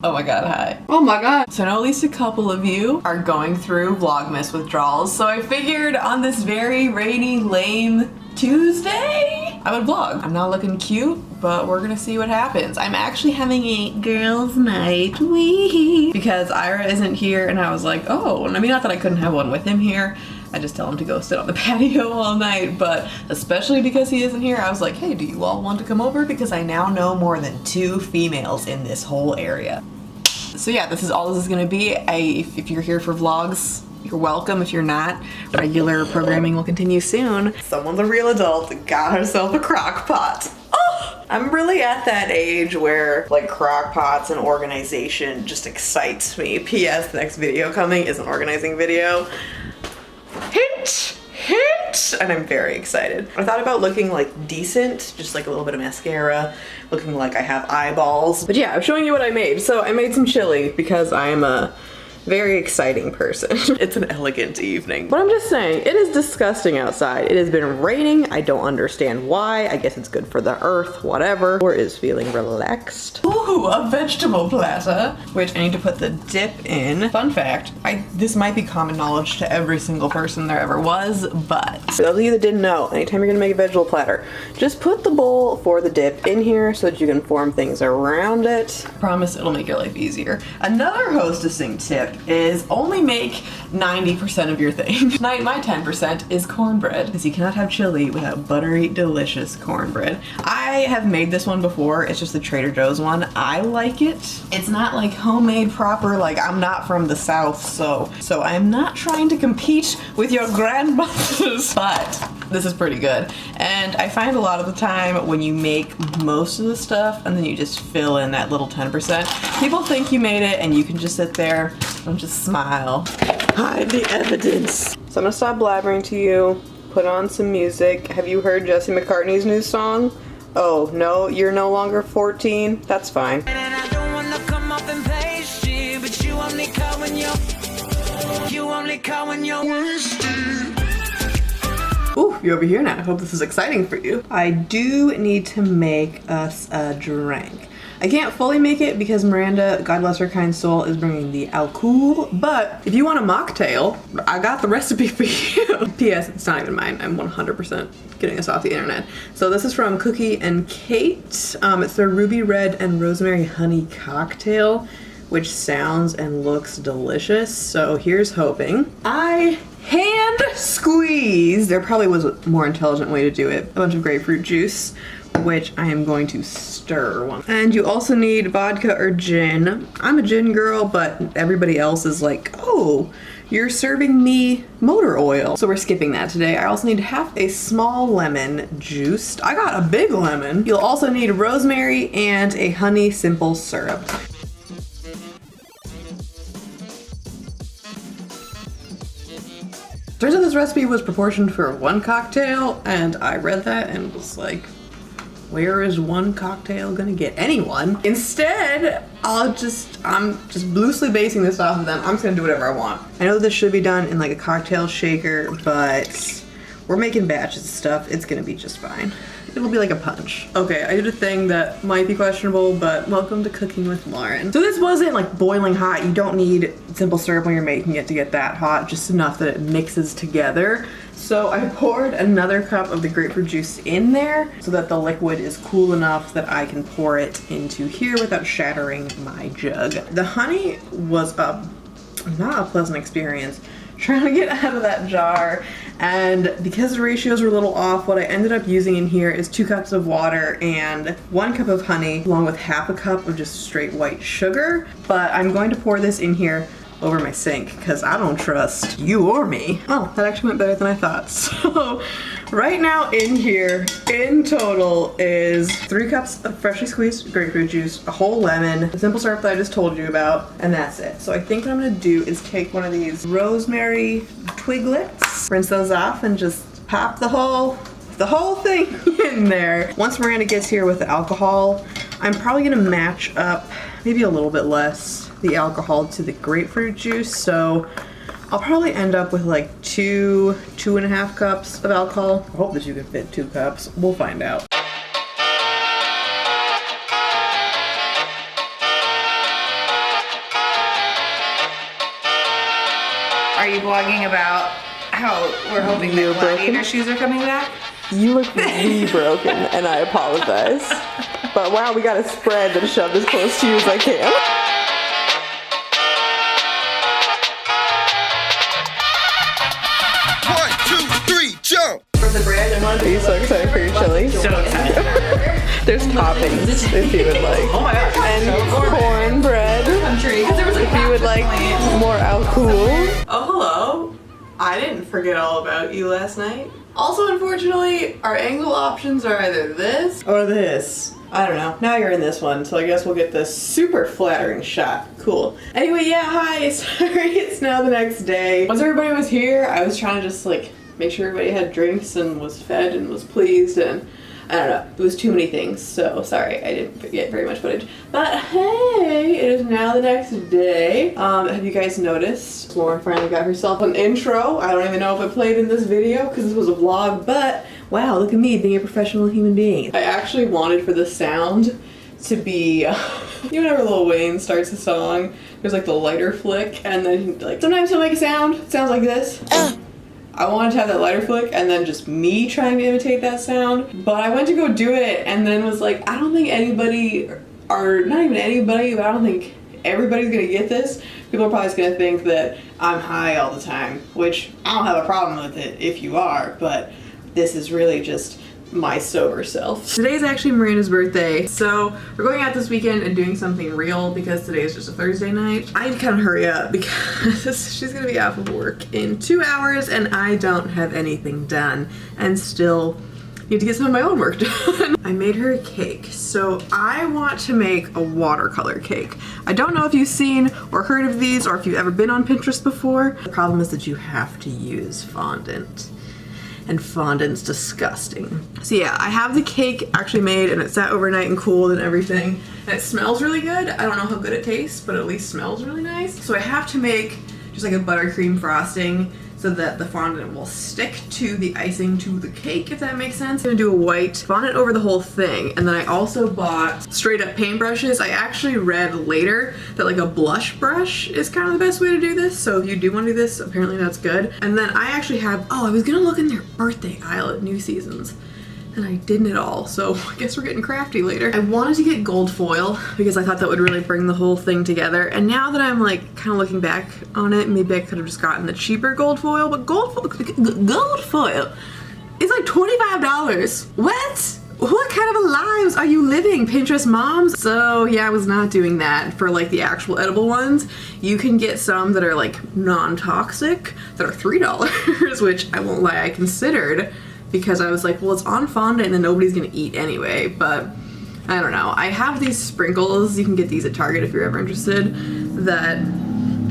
Oh my god, hi. Oh my god. So I know at least a couple of you are going through Vlogmas withdrawals, so I figured on this very rainy, lame Tuesday, I would vlog. I'm not looking cute, but we're gonna see what happens. I'm actually having a girls' night, wee, because Ira isn't here, and I was like, oh, I mean, not that I couldn't have one with him here. I just tell him to go sit on the patio all night, but especially because he isn't here, I was like, hey, do you all want to come over? Because I now know more than 2 females in this whole area. So yeah, this is all this is gonna be. If you're here for vlogs, you're welcome. If you're not, regular programming will continue soon. Someone's a real adult, got herself a crock pot. Oh, I'm really at that age where like crock pots and organization just excites me. P.S. The next video coming is an organizing video. Hint! Hint! And I'm very excited. I thought about looking like decent, just like a little bit of mascara, looking like I have eyeballs. But yeah, I'm showing you what I made. So I made some chili because I am a very exciting person. It's an elegant evening. But I'm just saying, it is disgusting outside. It has been raining. I don't understand why. I guess it's good for the earth, whatever. Or is feeling relaxed. Ooh, a vegetable platter, which I need to put the dip in. Fun fact, this might be common knowledge to every single person there ever was, but for those of you that didn't know, anytime you're gonna make a vegetable platter, just put the bowl for the dip in here so that you can form things around it. I promise it'll make your life easier. Another hostessing tip is only make 90% of your thing. My 10% is cornbread, because you cannot have chili without buttery, delicious cornbread. I have made this one before. It's just the Trader Joe's one. I like it. It's not like homemade proper, like I'm not from the South, so I'm not trying to compete with your grandmothers, but this is pretty good. And I find a lot of the time when you make most of the stuff and then you just fill in that little 10%, people think you made it and you can just sit there and just smile. Hide the evidence. So I'm gonna stop blabbering to you, put on some music. Have you heard Jesse McCartney's new song? Oh, no, you're no longer 14? That's fine. And I don't wanna come up and play shit, but you only call when you're wasted. Ooh, you're over here now. I hope this is exciting for you. I do need to make us a drink. I can't fully make it because Miranda, God bless her kind soul, is bringing the alcohol, but if you want a mocktail, I got the recipe for you. P.S. It's not even mine. I'm 100% getting this off the internet. So this is from Cookie and Kate. It's their Ruby Red and Rosemary Honey cocktail, which sounds and looks delicious. So here's hoping. I hand squeezed, there probably was a more intelligent way to do it, a bunch of grapefruit juice, which I am going to stir one. And you also need vodka or gin. I'm a gin girl, but everybody else is like, oh, you're serving me motor oil. So we're skipping that today. I also need half a small lemon juiced. I got a big lemon. You'll also need rosemary and a honey simple syrup. Turns out this recipe was proportioned for 1 cocktail, and I read that and was like, where is 1 cocktail gonna get anyone? Instead, I'm just loosely basing this off of them. I'm just gonna do whatever I want. I know this should be done in like a cocktail shaker, but we're making batches of stuff. It's gonna be just fine. It'll be like a punch. Okay, I did a thing that might be questionable, but welcome to Cooking with Lauren. So this wasn't like boiling hot. You don't need simple syrup when you're making it to get that hot, just enough that it mixes together. So I poured another cup of the grapefruit juice in there so that the liquid is cool enough that I can pour it into here without shattering my jug. The honey was not a pleasant experience trying to get out of that jar, and because the ratios were a little off, what I ended up using in here is 2 cups of water and 1 cup of honey along with half a cup of just straight white sugar. But I'm going to pour this in here over my sink because I don't trust you or me. Oh, that actually went better than I thought. So right now in here, in total, is 3 cups of freshly squeezed grapefruit juice, a whole lemon, the simple syrup that I just told you about, and that's it. So I think what I'm gonna do is take one of these rosemary twiglets, rinse those off, and just pop the whole thing in there. Once Miranda gets here with the alcohol, I'm probably gonna match up maybe a little bit less the alcohol to the grapefruit juice, so I'll probably end up with like 2.5 cups of alcohol. I hope that you can fit 2 cups. We'll find out. Are you blogging about how we're hoping that gladiator shoes are coming back? You look really broken, and I apologize. But wow, we got a spread that shoved as close to you as I can. The bread and Are you so excited for your chili? So excited. There's toppings if you would like. Oh my gosh. And cornbread if you would like more alcohol. Oh, hello. I didn't forget all about you last night. Also, unfortunately, our angle options are either this or this. I don't know. Now you're in this one, so I guess we'll get this super flattering shot. Cool. Anyway, yeah, hi. Sorry, it's now the next day. Once everybody was here, I was trying to just like make sure everybody had drinks and was fed and was pleased, and I don't know, it was too many things, so sorry I didn't get very much footage. But hey, it is now the next day. Have you guys noticed? Lauren finally got herself an intro. I don't even know if it played in this video because this was a vlog, but wow, look at me being a professional human being. I actually wanted for the sound to be, you know, whenever Lil Wayne starts a song, there's like the lighter flick, and then like sometimes he'll make a sound, it sounds like this. I wanted to have that lighter flick and then just me trying to imitate that sound. But I went to go do it and then was like, I don't think anybody, or not even anybody, but I don't think everybody's gonna get this. People are probably just gonna think that I'm high all the time, which I don't have a problem with it if you are, but this is really just my sober self. Today's actually Miranda's birthday, so we're going out this weekend and doing something real because today is just a Thursday night. I need to kind of hurry up because she's gonna be off of work in 2 hours and I don't have anything done and still need to get some of my own work done. I made her a cake, so I want to make a watercolor cake. I don't know if you've seen or heard of these or if you've ever been on Pinterest before. The problem is that you have to use fondant. And fondant's disgusting. So yeah, I have the cake actually made and it sat overnight and cooled and everything. And it smells really good. I don't know how good it tastes, but at least smells really nice. So I have to make just like a buttercream frosting so that the fondant will stick to the icing to the cake, if that makes sense. I'm gonna do a white fondant over the whole thing. And then I also bought straight up paintbrushes. I actually read later that like a blush brush is kind of the best way to do this. So if you do want to do this, apparently that's good. And then I actually have, oh, I was gonna look in their birthday aisle at New Seasons and I didn't at all, so I guess we're getting crafty later. I wanted to get gold foil because I thought that would really bring the whole thing together, and now that I'm like kind of looking back on it, maybe I could have just gotten the cheaper gold foil, but gold foil is like $25. What kind of lives are you living, Pinterest moms? So yeah, I was not doing that for like the actual edible ones. You can get some that are like non-toxic that are $3, which I won't lie, I considered, because I was like, well, it's on fondant and then nobody's gonna eat anyway, but I don't know. I have these sprinkles, you can get these at Target if you're ever interested, that,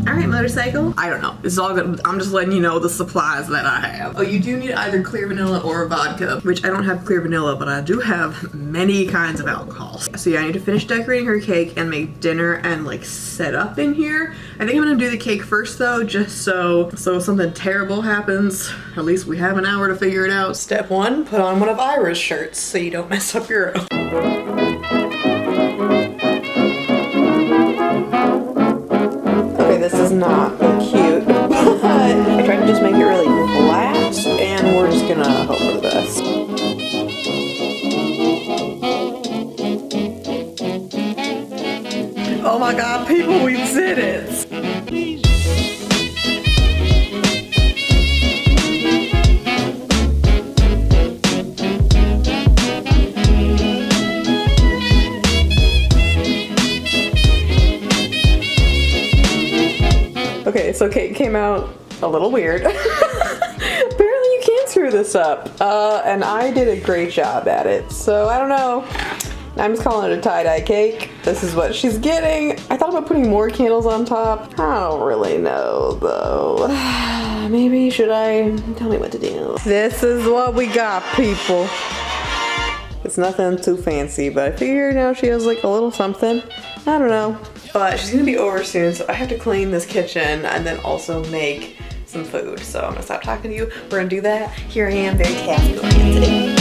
all right, motorcycle. I don't know, it's all good. I'm just letting you know the supplies that I have. Oh, you do need either clear vanilla or vodka, which I don't have clear vanilla, but I do have many kinds of alcohol. So yeah, I need to finish decorating her cake and make dinner and like set up in here. I think I'm gonna do the cake first though, just so if something terrible happens, at least we have an hour to figure it out. Step one, put on one of Ira's shirts so you don't mess up your own. This is not cute, but I tried to just make it really flat, and we're just gonna hope for the best. Oh my god, people, we did it! Okay, so cake came out a little weird. Apparently you can't screw this up. And I did a great job at it. So I don't know. I'm just calling it a tie-dye cake. This is what she's getting. I thought about putting more candles on top. I don't really know though. Maybe should I? Tell me what to do. This is what we got, people. It's nothing too fancy, but I figured now she has like a little something. I don't know. But she's gonna be over soon, so I have to clean this kitchen and then also make some food. So I'm gonna stop talking to you. We're gonna do that. Here I am, very task oriented.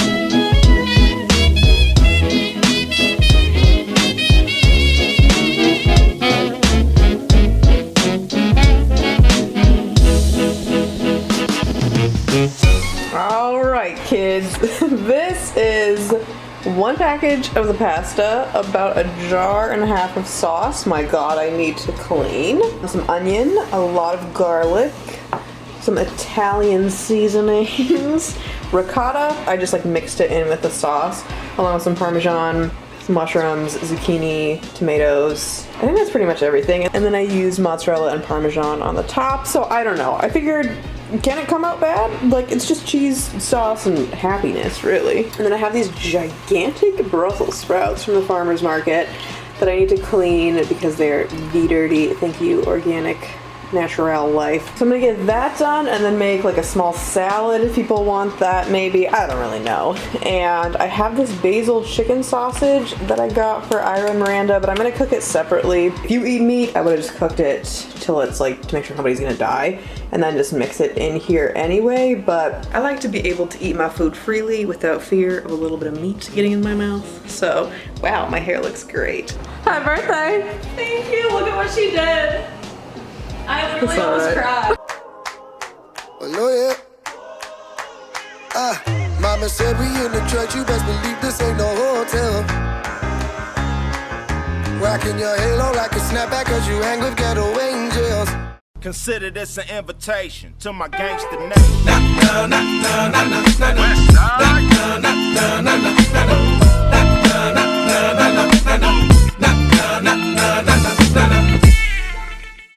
1 package of the pasta, about a jar and a half of sauce. My god, I need to clean. Some onion, a lot of garlic, some Italian seasonings, ricotta. I just like mixed it in with the sauce, along with some Parmesan, some mushrooms, zucchini, tomatoes. I think that's pretty much everything. And then I used mozzarella and Parmesan on the top. So I don't know. I figured, can it come out bad? Like, it's just cheese, sauce, and happiness, really. And then I have these gigantic Brussels sprouts from the farmer's market that I need to clean because they're dirty. Thank you, organic natural life. So I'm gonna get that done and then make like a small salad if people want that, maybe. I don't really know. And I have this basil chicken sausage that I got for Ira and Miranda, but I'm gonna cook it separately. If you eat meat, I would have just cooked it till it's like, to make sure nobody's gonna die, and then just mix it in here anyway. But I like to be able to eat my food freely without fear of a little bit of meat getting in my mouth. So, wow, my hair looks great. Happy birthday! Thank you, look at what she did. I literally almost cried. Oh yeah. Mama said we in the church, you best believe this ain't no hotel. Rocking your halo like a snapback cause you hang with ghetto angels. Consider this an invitation to my gangster name.